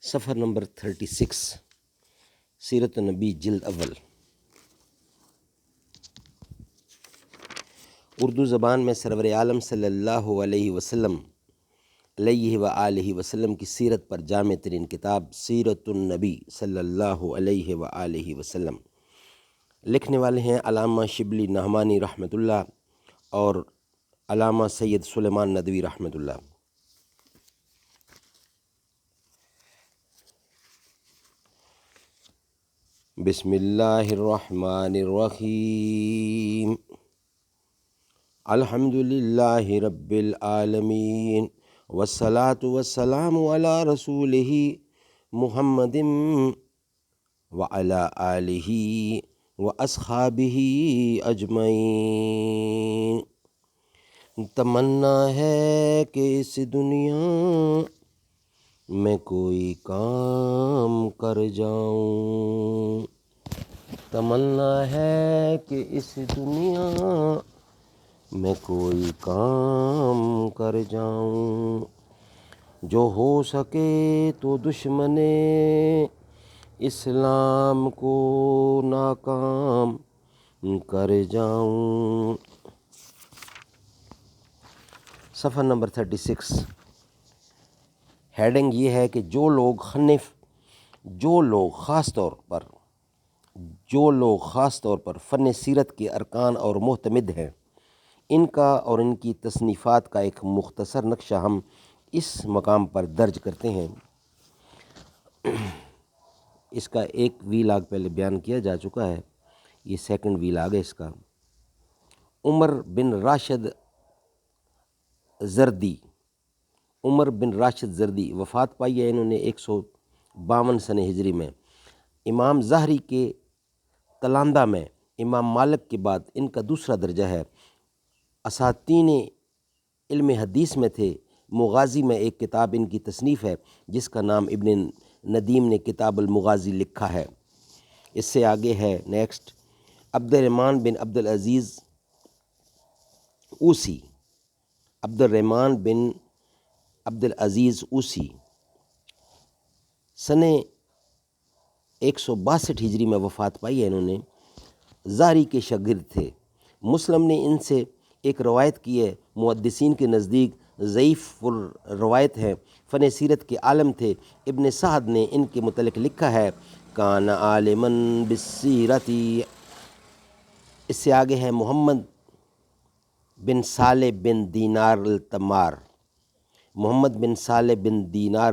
صفحہ نمبر 36 سیرت النبی جلد اول۔ اردو زبان میں سرور عالم صلی اللہ علیہ وسلم کی سیرت پر جامع ترین کتاب سیرت النبی صلی اللہ علیہ وسلم لکھنے والے ہیں علامہ شبلی نعمانی رحمۃ اللہ اور علامہ سید سلیمان ندوی رحمۃ اللہ۔ بسم اللہ الرحمن الرحیم، الحمد للہ رب العالمین، والصلاة والسلام علی رسولہ محمد وعلی آلہ واصحابہ اجمعین۔ تمنا ہے کہ اس دنیا میں کوئی کام کر جاؤں، تمنا ہے کہ اس دنیا میں کوئی کام کر جاؤں، جو ہو سکے تو دشمن اسلام کو ناکام کر جاؤں۔ صفحہ نمبر 36۔ ہیڈنگ یہ ہے کہ جو لوگ خاص طور پر فن سیرت کے ارکان اور معتمد ہیں، ان کا اور ان کی تصنیفات کا ایک مختصر نقشہ ہم اس مقام پر درج کرتے ہیں۔ اس کا ایک ویلاگ پہلے بیان کیا جا چکا ہے، یہ سیکنڈ ویلاگ ہے اس کا۔ عمر بن راشد زردی وفات پائی ہے انہوں نے 152 سنہ ہجری میں۔ امام ظاہری کے تلاندہ میں امام مالک کے بعد ان کا دوسرا درجہ ہے۔ اساتین علم حدیث میں تھے۔ مغازی میں ایک کتاب ان کی تصنیف ہے جس کا نام ابن ندیم نے کتاب المغازی لکھا ہے۔ اس سے آگے ہے نیکسٹ عبدالرحمن بن عبدالعزیز اوسی سنہ 162 ہجری میں وفات پائی ہے انہوں نے۔ ظاہری کے شاگرد تھے۔ مسلم نے ان سے ایک روایت کی ہے، محدثین کے نزدیک ضعیف الروایت ہیں، فن سیرت کے عالم تھے۔ ابن سعد نے ان کے متعلق لکھا ہے کان عالماً بالسیرت۔ اس سے آگے ہے محمد بن صالح بن دینار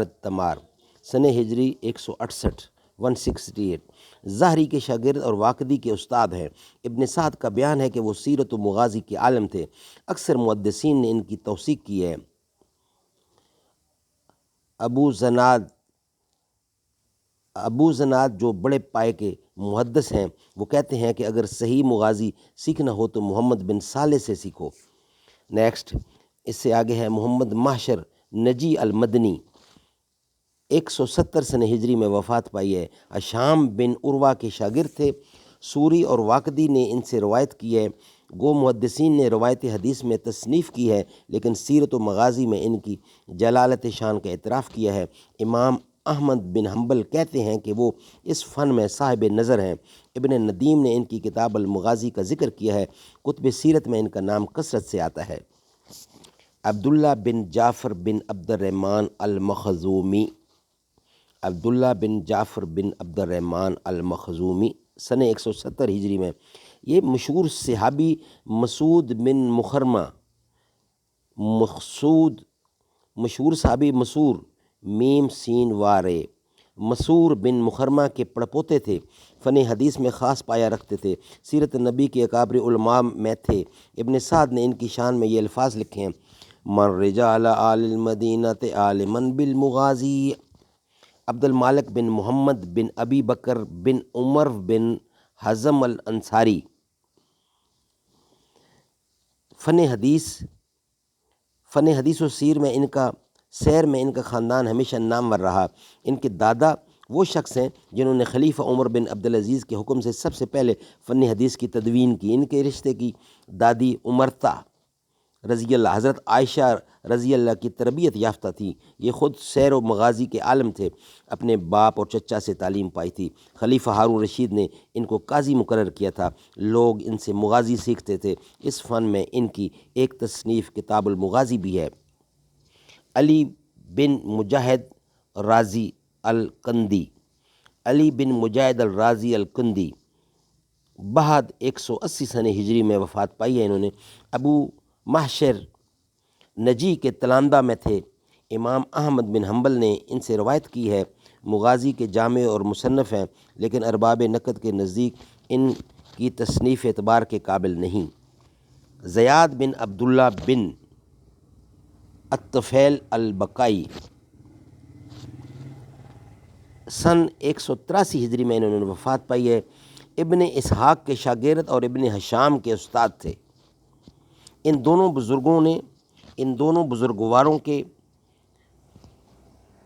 التمار سنہ ہجری 168 ظاہری کے شاگرد اور واقدی کے استاد ہیں۔ ابن سعد کا بیان ہے کہ وہ سیرت و مغازی کے عالم تھے۔ اکثر محدثین نے ان کی توثیق کی ہے۔ ابو زناد جو بڑے پائے کے محدث ہیں، وہ کہتے ہیں کہ اگر صحیح مغازی سیکھنا ہو تو محمد بن صالح سے سیکھو۔ نیکسٹ اس سے آگے ہے محمد محشر نجی المدنی 170 سنہ ہجری میں وفات پائی ہے۔ اشام بن عروہ کے شاگرد تھے۔ سوری اور واقدی نے ان سے روایت کی ہے۔ گو محدثین نے روایت حدیث میں تصنیف کی ہے، لیکن سیرت و مغازی میں ان کی جلالت شان کا اعتراف کیا ہے۔ امام احمد بن حنبل کہتے ہیں کہ وہ اس فن میں صاحب نظر ہیں۔ ابن ندیم نے ان کی کتاب المغازی کا ذکر کیا ہے۔ کتب سیرت میں ان کا نام کثرت سے آتا ہے۔ عبداللہ بن جعفر بن عبد الرحمن المخزومی سنہ 170 ہجری میں۔ یہ مشہور صحابی مسعود مسور بن مخرمہ کے پڑپوتے تھے۔ فن حدیث میں خاص پایا رکھتے تھے۔ سیرت نبی کے اکابر علماء میں تھے۔ ابن سعد نے ان کی شان میں یہ الفاظ لکھے ہیں من رجال آل المدینۃ عالما بالمغازی۔ عبد المالک بن محمد بن ابی بکر بن عمر بن حزم الانصاری فن حدیث و سیر میں ان کا خاندان ہمیشہ نامور رہا۔ ان کے دادا وہ شخص ہیں جنہوں نے خلیفہ عمر بن عبدالعزیز کے حکم سے سب سے پہلے فن حدیث کی تدوین کی۔ ان کے رشتے کی دادی عمرتا رضی اللہ، حضرت عائشہ رضی اللہ کی تربیت یافتہ تھیں، یہ خود سیر و مغازی کے عالم تھے، اپنے باپ اور چچا سے تعلیم پائی تھی۔ خلیفہ ہارون رشید نے ان کو قاضی مقرر کیا تھا، لوگ ان سے مغازی سیکھتے تھے۔ اس فن میں ان کی ایک تصنیف کتاب المغازی بھی ہے۔ علی بن مجاہد رازی الکندی، علی بن مجاہد الرازی الکندی بہت 180 سنہ ہجری میں وفات پائی ہے انہوں نے۔ ابو محشر نجی کے تلاندہ میں تھے۔ امام احمد بن حنبل نے ان سے روایت کی ہے۔ مغازی کے جامع اور مصنف ہیں، لیکن ارباب نقد کے نزدیک ان کی تصنیف اعتبار کے قابل نہیں۔ زیاد بن عبداللہ بن الطفیل البکائی سن 183 ہجری میں انہوں نے وفات پائی ہے۔ ابن اسحاق کے شاگرد اور ابن حشام کے استاد تھے۔ ان دونوں بزرگواروں کے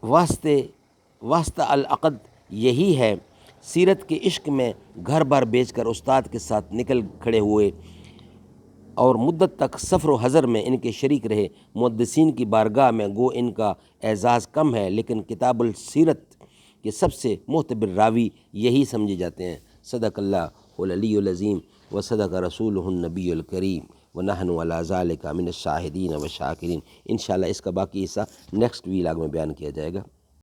واسطہ العقد یہی ہے۔ سیرت کے عشق میں گھر بار بیچ کر استاد کے ساتھ نکل کھڑے ہوئے اور مدت تک سفر و حضر میں ان کے شریک رہے۔ محدثین کی بارگاہ میں گو ان کا اعزاز کم ہے، لیکن کتاب السیرت کے سب سے معتبر راوی یہی سمجھے جاتے ہیں۔ صدق اللہ العلی العظیم و صدق رسولہ النبی الکریم ونحن علی ذالک من الشاہدین و شاکرین۔ انشاءاللہ اس کا باقی حصہ نیکسٹ ویلاگ میں بیان کیا جائے گا۔